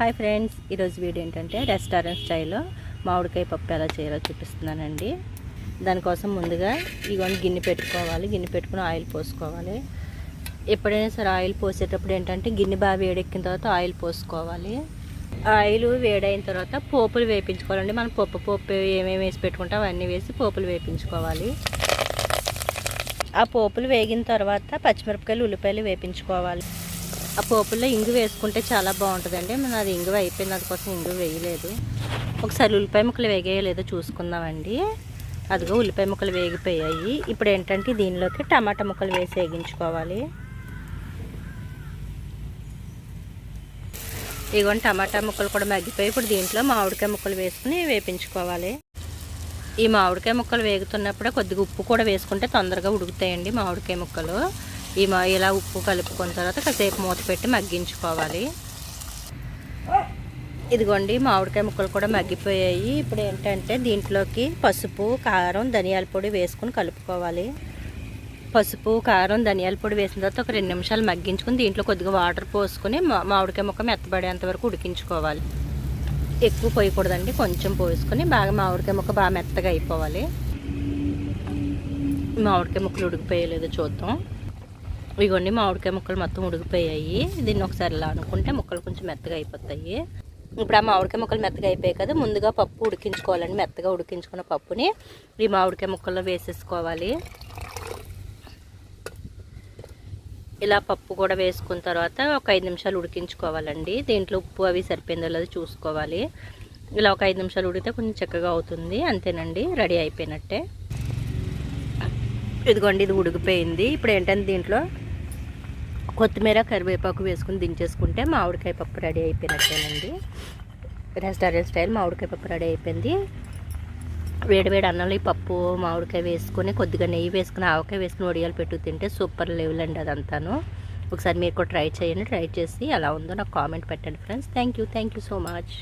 Hi friends, ఈరోజు video ఏంటంటే restaurant స్టైల్లో మామిడికాయ పప్పు ఎలా చేయాలో చూపిస్తున్నానండి. దానికోసం ముందుగా ఇవన్నీ గిన్నె పెట్టుకోవాలి. గిన్నె పెట్టుకుని ఆయిల్ పోసుకోవాలి. ఎప్పుడైనా సరే ఆయిల్ పోసేటప్పుడు ఏంటంటే గిన్నె బాగా వేడెక్కిన తర్వాత ఆయిల్ పోసుకోవాలి. ఆయిల్ వేడైన తర్వాత పోపులు వేయించుకోవాలండి. మనం పోపు ఏమేమి వేసి పెట్టుకుంటాం అవన్నీ వేసి పోపులు వేయించుకోవాలి. ఆ పోపులు వేగిన తర్వాత పచ్చిమిరపకాయలు, ఉల్లిపాయలు వేయించుకోవాలి. ఆ పోపుల్లో ఇంగు వేసుకుంటే చాలా బాగుంటుందండి. మనం అది ఇంగు అయిపోయింది, అందుకోసం ఇంగు వేయలేదు. ఒకసారి ఉల్లిపాయ ముక్కలు వేగేయలేదో చూసుకుందామండి. అదిగో ఉల్లిపాయ ముక్కలు వేగిపోయాయి. ఇప్పుడు ఏంటంటే దీనిలోకి టమాటా ముక్కలు వేసి వేగించుకోవాలి. ఇదిగోండి టమాటా ముక్కలు కూడా మగ్గిపోయి ఇప్పుడు దీంట్లో మామిడికాయ ముక్కలు వేసుకుని వేపించుకోవాలి. ఈ మామిడికాయ ముక్కలు వేగుతున్నప్పుడే కొద్దిగా ఉప్పు కూడా వేసుకుంటే తొందరగా ఉడుకుతాయండి మామిడికాయ ముక్కలు. ఇలా ఉప్పు కలుపుకున్న తర్వాత కాసేపు మూత పెట్టి మగ్గించుకోవాలి. ఇదిగోండి మామిడికాయ ముక్కలు కూడా మగ్గిపోయాయి. ఇప్పుడు ఏంటంటే దీంట్లోకి పసుపు, కారం, ధనియాల పొడి వేసుకుని కలుపుకోవాలి. పసుపు, కారం, ధనియాల పొడి వేసిన తర్వాత ఒక 2 నిమిషాలు మగ్గించుకుని దీంట్లో కొద్దిగా వాటర్ పోసుకొని మామిడికాయ ముక్క మెత్తబడేంత వరకు ఉడికించుకోవాలి. ఎక్కువ పోయకూడదండి, కొంచెం పోసుకొని బాగా మామిడికాయ ముక్క బాగా మెత్తగా అయిపోవాలి. మామిడికాయ ముక్కలు ఉడికిపోయలేదో చూద్దాం. ఇవన్నీ మామిడికాయ ముక్కలు మొత్తం ఉడికిపోయాయి. దీన్ని ఒకసారి ఇలా అనుకుంటే ముక్కలు కొంచెం మెత్తగా అయిపోతాయి. ఇప్పుడు ఆ మామిడికాయ ముక్కలు మెత్తగా అయిపోయాయి కదా, ముందుగా పప్పు ఉడికించుకోవాలండి. మెత్తగా ఉడికించుకున్న పప్పుని ఈ మామిడికాయ ముక్కల్లో వేసేసుకోవాలి. ఇలా పప్పు కూడా వేసుకున్న తర్వాత ఒక 5 నిమిషాలు ఉడికించుకోవాలండి. దీంట్లో ఉప్పు అవి సరిపోయిందో లేదో చూసుకోవాలి. ఇలా ఒక 5 నిమిషాలు ఉడికితే కొంచెం చక్కగా అవుతుంది. అంతేనండి, రెడీ అయిపోయినట్టే. ఇదిగోండి ఇది ఉడికిపోయింది. ఇప్పుడు ఏంటంటే దీంట్లో కొత్తిమీర, కరివేపాకు వేసుకుని దించేసుకుంటే మామిడికాయ పప్పు రెడీ అయిపోయినట్టేనండి. రెస్టారెంట్ స్టైల్ మామిడికాయ పప్పు రెడీ అయిపోయింది. వేడివేడి అన్నంలో ఈ పప్పు మామిడికాయ వేసుకొని కొద్దిగా నెయ్యి వేసుకుని ఆవకాయ వేసుకుని వడియాలు పెట్టు తింటే సూపర్ లెవెల్ అండి అదంతాను. ఒకసారి మీరు కూడా ట్రై చేయండి. ట్రై చేసి ఎలా ఉందో నాకు కామెంట్ పెట్టండి friends. Thank you so much.